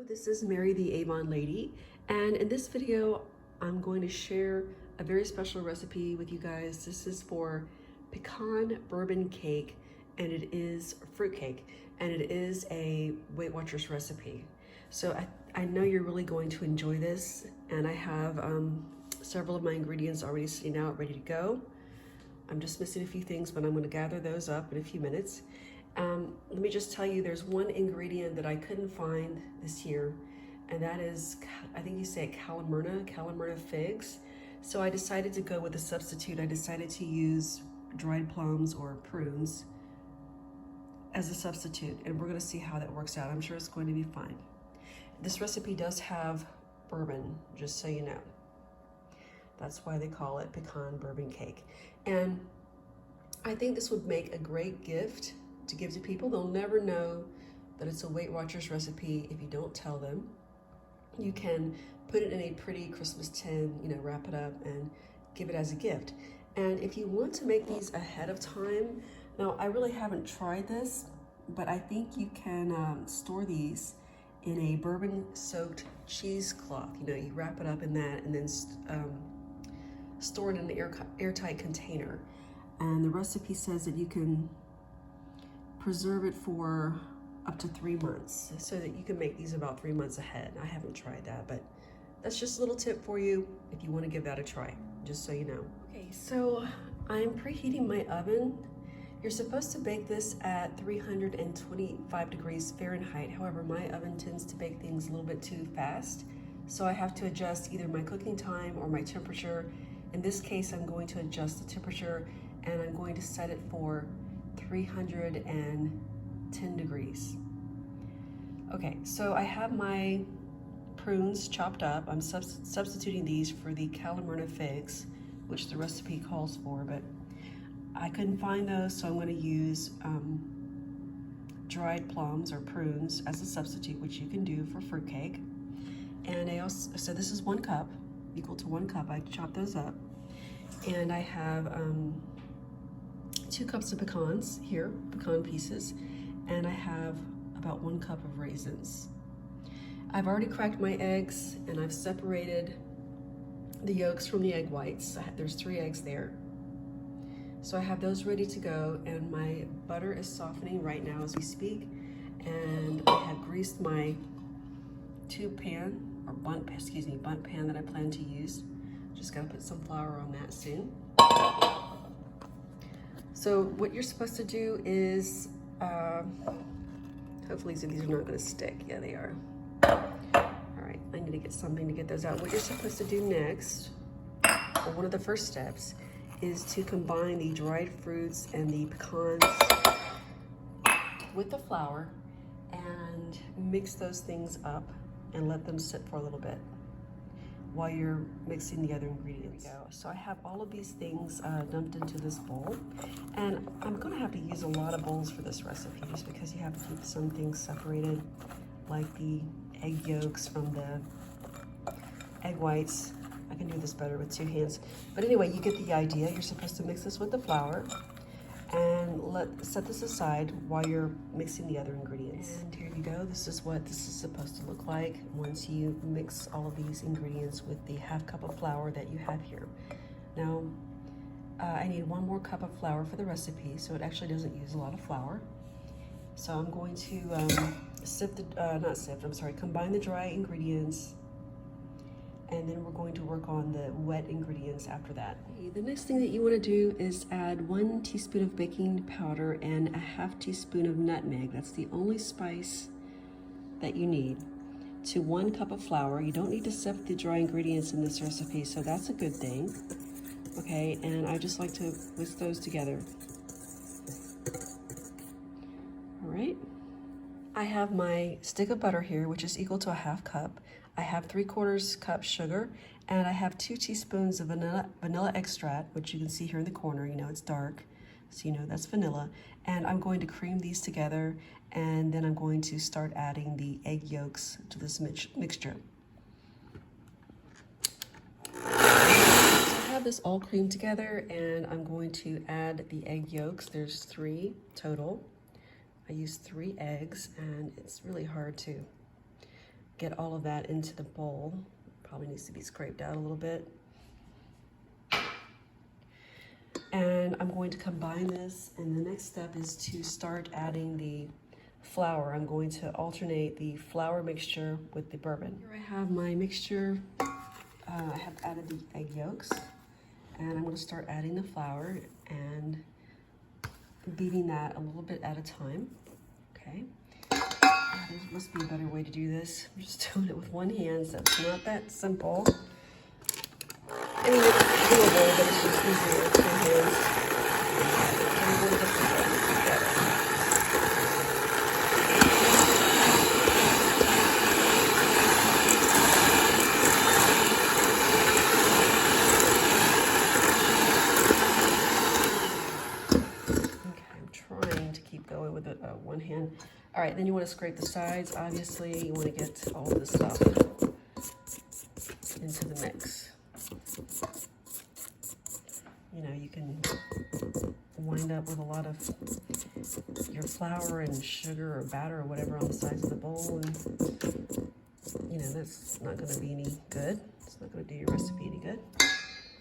This is Mary the Avon Lady, and in this video I'm going to share a very special recipe with you guys. This is for pecan bourbon cake, and it is fruitcake, and it is a Weight Watchers recipe. So I know you're really going to enjoy this, and I have several of my ingredients already sitting out ready to go. I'm just missing a few things, but I'm going to gather those up in a few minutes. Let me just tell you, there's one ingredient that I couldn't find this year, and that is, I think you say calamurna figs. So I decided to go with a substitute. I decided to use dried plums or prunes as a substitute, and we're going to see how that works out. I'm sure it's going to be fine. This recipe does have bourbon, just so you know. That's why they call it pecan bourbon cake. And I think this would make a great gift to give to people. They'll never know that it's a Weight Watchers recipe if you don't tell them. You can put it in a pretty Christmas tin, wrap it up and give it as a gift. And if you want to make these ahead of time, now I really haven't tried this, but I think you can store these in a bourbon soaked cheesecloth. You wrap it up in that and then store it in an airtight container. And the recipe says that you can preserve it for up to 3 months, so that you can make these about 3 months ahead. I haven't tried that, but that's just a little tip for you if you want to give that a try, just so you know. Okay, so I'm preheating my oven. You're supposed to bake this at 325 degrees Fahrenheit. However, my oven tends to bake things a little bit too fast, so I have to adjust either my cooking time or my temperature. In this case, I'm going to adjust the temperature, and I'm going to set it for 310 degrees. Okay, so I have my prunes chopped up. I'm substituting these for the calamurna figs, which the recipe calls for, but I couldn't find those, so I'm going to use dried plums or prunes as a substitute, which you can do for fruitcake. And I also, so this is 1 cup, equal to 1 cup. I chopped those up, and I have 2 cups of pecans here, pecan pieces, and I have about 1 cup of raisins. I've already cracked my eggs, and I've separated the yolks from the egg whites. There's 3 eggs there. So I have those ready to go, and my butter is softening right now as we speak. And I have greased my bunt pan that I plan to use. Just gotta put some flour on that soon. So what you're supposed to do is, hopefully these are not gonna stick. Yeah, they are. All right, I need to get something to get those out. What you're supposed to do next, or one of the first steps, is to combine the dried fruits and the pecans with the flour and mix those things up and let them sit for a little bit while you're mixing the other ingredients. There we go. So I have all of these things dumped into this bowl, and I'm gonna have to use a lot of bowls for this recipe just because you have to keep some things separated, like the egg yolks from the egg whites. I can do this better with 2 hands. But anyway, you get the idea. You're supposed to mix this with the flour and set this aside while you're mixing the other ingredients. And here you go. This is what this is supposed to look like once you mix all of these ingredients with the 1/2 cup of flour that you have here. Now, I need 1 more cup of flour for the recipe, so it actually doesn't use a lot of flour. So I'm going to combine the dry ingredients, and then we're going to work on the wet ingredients after that. The next thing that you want to do is add 1 teaspoon of baking powder and a 1/2 teaspoon of nutmeg. That's the only spice that you need to 1 cup of flour. You don't need to sift the dry ingredients in this recipe, so that's a good thing. Okay, and I just like to whisk those together. All right. I have my stick of butter here, which is equal to a 1/2 cup. I have 3/4 cup sugar, and I have 2 teaspoons of vanilla extract, which you can see here in the corner. It's dark, so that's vanilla. And I'm going to cream these together, and then I'm going to start adding the egg yolks to this mixture. So I have this all creamed together, and I'm going to add the egg yolks. There's 3 total. I used 3 eggs, and it's really hard to get all of that into the bowl. Probably needs to be scraped out a little bit. And I'm going to combine this, and the next step is to start adding the flour. I'm going to alternate the flour mixture with the bourbon. Here I have my mixture. I have added the egg yolks, and I'm going to start adding the flour and beating that a little bit at a time. Okay. There must be a better way to do this. I'm just doing it with one hand, so it's not that simple. I mean, it's doable, but it's just easier with two hands. And I'm going to get this all together. Okay, I'm trying to keep going with it one hand. All right, then you want to scrape the sides. Obviously, you want to get all of this stuff into the mix. You know, you can wind up with a lot of your flour and sugar or batter or whatever on the sides of the bowl, and you know, that's not going to be any good. It's not going to do your recipe any good.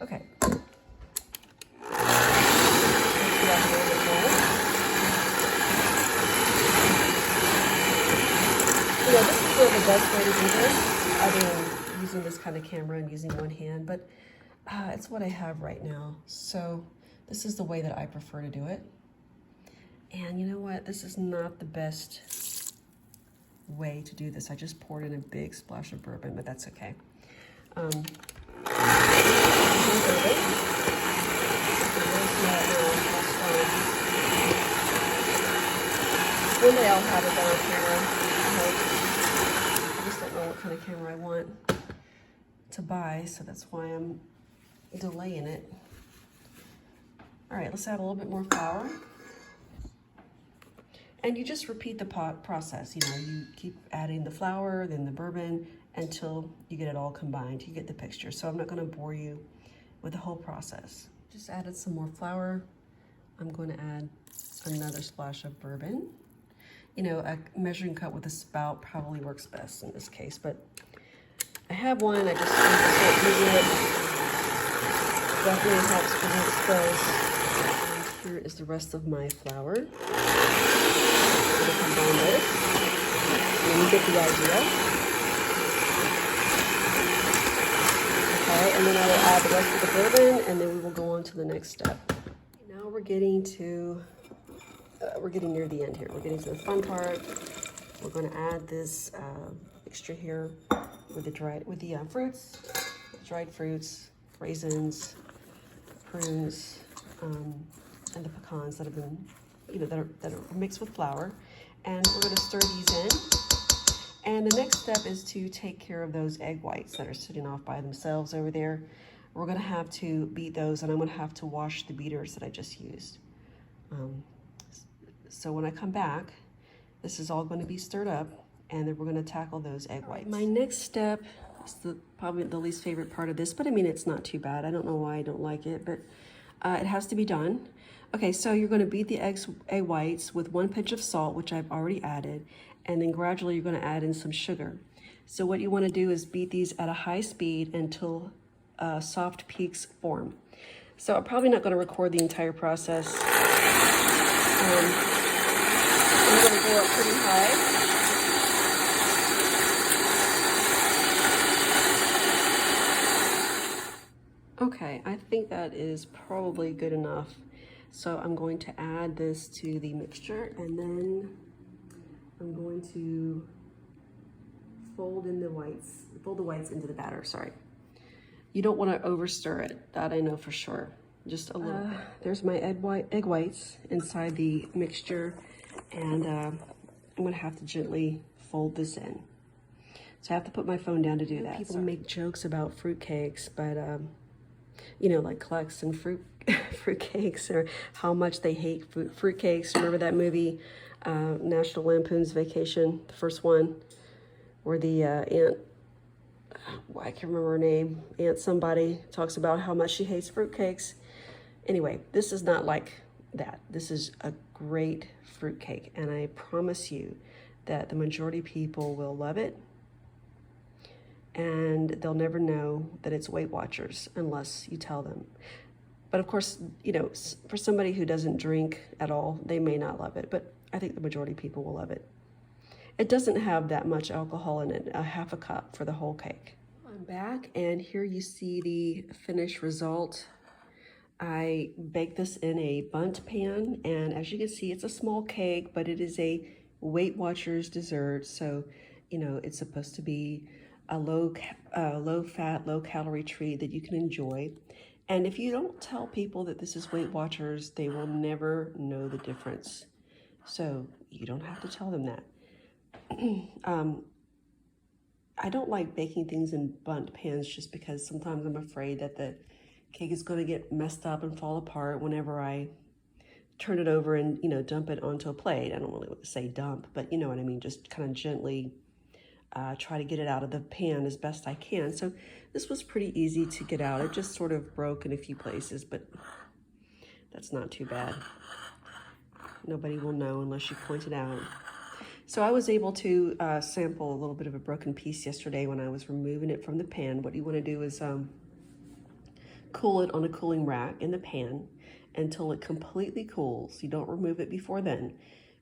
Okay. You know, this is really the best way to do this. I mean, using this kind of camera and using one hand, but it's what I have right now. So this is the way that I prefer to do it. And you know what? This is not the best way to do this. I just poured in a big splash of bourbon, but that's okay. One day I'll have it on camera. I just don't know what kind of camera I want to buy, so that's why I'm delaying it. All right, let's add a little bit more flour. And you just repeat the process. You know, you keep adding the flour, then the bourbon, until you get it all combined. You get the picture. So I'm not going to bore you with the whole process. Just added some more flour. I'm going to add another splash of bourbon. You know, a measuring cup with a spout probably works best in this case, but I have one. I just need to start using it. Definitely helps prevent spills. And here is the rest of my flour. I'm going to combine this, and you get the idea. Okay, and then I will add the rest of the bourbon, and then we will go on to the next step. Now we're getting near the end here. We're getting to the fun part. We're going to add this mixture here with the fruits, dried fruits, raisins, prunes, and the pecans that have been, you know, that are mixed with flour. And we're going to stir these in. And the next step is to take care of those egg whites that are sitting off by themselves over there. We're going to have to beat those, and I'm going to have to wash the beaters that I just used. So when I come back, this is all going to be stirred up, and then we're going to tackle those egg whites. My next step is probably the least favorite part of this, but I mean, it's not too bad. I don't know why I don't like it, but it has to be done. Okay, so you're going to beat the egg whites with 1 pinch of salt, which I've already added, and then gradually you're going to add in some sugar. So what you want to do is beat these at a high speed until soft peaks form. So I'm probably not going to record the entire process. I'm going to go up pretty high. Okay, I think that is probably good enough. So I'm going to add this to the mixture, and then I'm going to fold the whites into the batter, sorry. You don't want to over stir it, that I know for sure. Just a little. There's my egg whites inside the mixture, and I'm going to have to gently fold this in. So I have to put my phone down to do that. People make jokes about fruitcakes, but you know, like Clucks and fruitcakes, or how much they hate fruitcakes. Remember that movie, National Lampoon's Vacation, the first one, where the aunt, I can't remember her name, Aunt somebody, talks about how much she hates fruitcakes. Anyway, this is not like that. This is a great fruitcake, and I promise you that the majority of people will love it. and they'll never know that it's Weight Watchers unless you tell them. But of course, you know, for somebody who doesn't drink at all, they may not love it, but I think the majority of people will love it. It doesn't have that much alcohol in it, a half a cup for the whole cake. I'm back, and here you see the finished result. I baked this in a bundt pan, and as you can see, it's a small cake, but it is a Weight Watchers dessert. So, you know, it's supposed to be a low fat, low calorie treat that you can enjoy. And if you don't tell people that this is Weight Watchers, they will never know the difference. So you don't have to tell them that. I don't like baking things in bundt pans just because sometimes I'm afraid that the cake is going to get messed up and fall apart whenever I turn it over and, you know, dump it onto a plate. I don't really want to say dump, but you know what I mean, just kind of gently try to get it out of the pan as best I can. So this was pretty easy to get out. It just sort of broke in a few places, but that's not too bad. Nobody will know unless you point it out. So I was able to sample a little bit of a broken piece yesterday when I was removing it from the pan. What you want to do is cool it on a cooling rack in the pan until it completely cools. You don't remove it before then.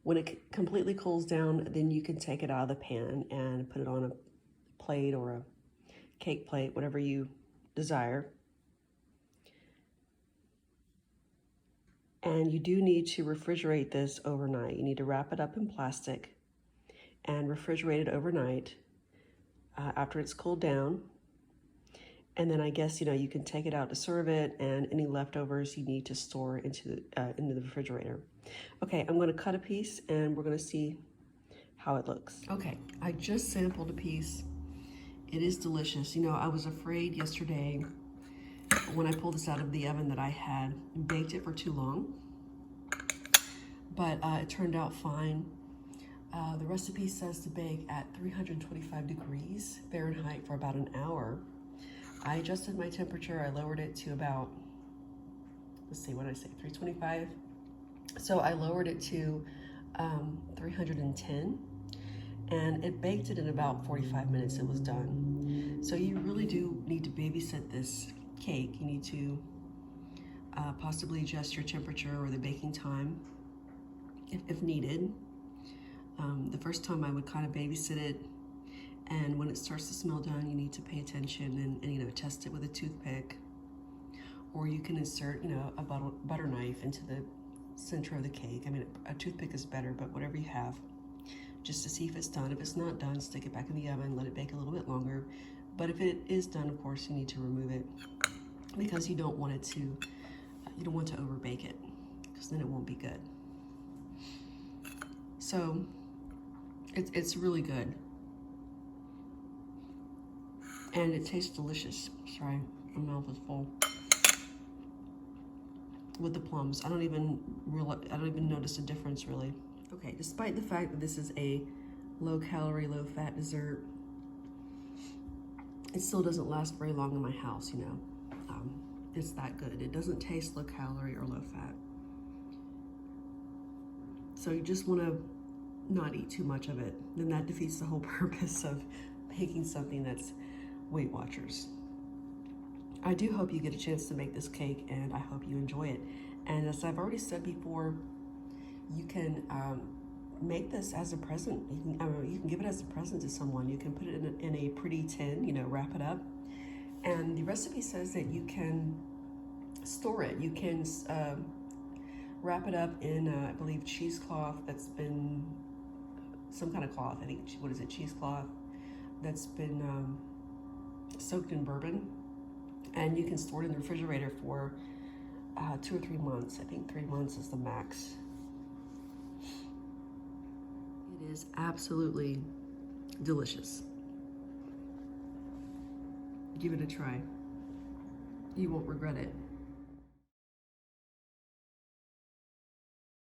When it completely cools down, then you can take it out of the pan and put it on a plate or a cake plate, whatever you desire. And you do need to refrigerate this overnight. You need to wrap it up in plastic and refrigerate it overnight after it's cooled down. And then I guess, you know, you can take it out to serve it, and any leftovers you need to store into the refrigerator. Okay, I'm going to cut a piece and we're going to see how it looks. Okay, I just sampled a piece. It is delicious. You know, I was afraid yesterday when I pulled this out of the oven that I had baked it for too long, but it turned out fine. The recipe says to bake at 325 degrees Fahrenheit for about an hour. I adjusted my temperature. I lowered it to about, let's see, what did I say, 325? So I lowered it to 310, and it baked it in about 45 minutes. It was done. So you really do need to babysit this cake. You need to possibly adjust your temperature or the baking time if needed. The first time I would kind of babysit it, and when it starts to smell done, you need to pay attention and you know, test it with a toothpick, or you can insert, you know, a butter knife into the center of the cake. I mean, a toothpick is better, but whatever you have, just to see if it's done. If it's not done, stick it back in the oven, let it bake a little bit longer. But if it is done, of course, you need to remove it because you don't want it to, you don't want to over bake it because then it won't be good. So it's really good. And it tastes delicious. Sorry, my mouth is full. With the plums, I don't even notice a difference really. Okay, despite the fact that this is a low calorie, low fat dessert, it still doesn't last very long in my house, you know. It's that good. It doesn't taste low calorie or low fat. So you just want to not eat too much of it. Then that defeats the whole purpose of baking something that's Weight Watchers. I do hope you get a chance to make this cake, and I hope you enjoy it. And as I've already said before, you can make this as a present. You can give it as a present to someone. You can put it in a pretty tin, you know, wrap it up. And the recipe says that you can store it. You can wrap it up in, I believe, cheesecloth that's been, some kind of cloth, I think, what is it, cheesecloth that's been soaked in bourbon. And you can store it in the refrigerator for 2 or 3 months. I think 3 months is the max. It is absolutely delicious. Give it a try. You won't regret it.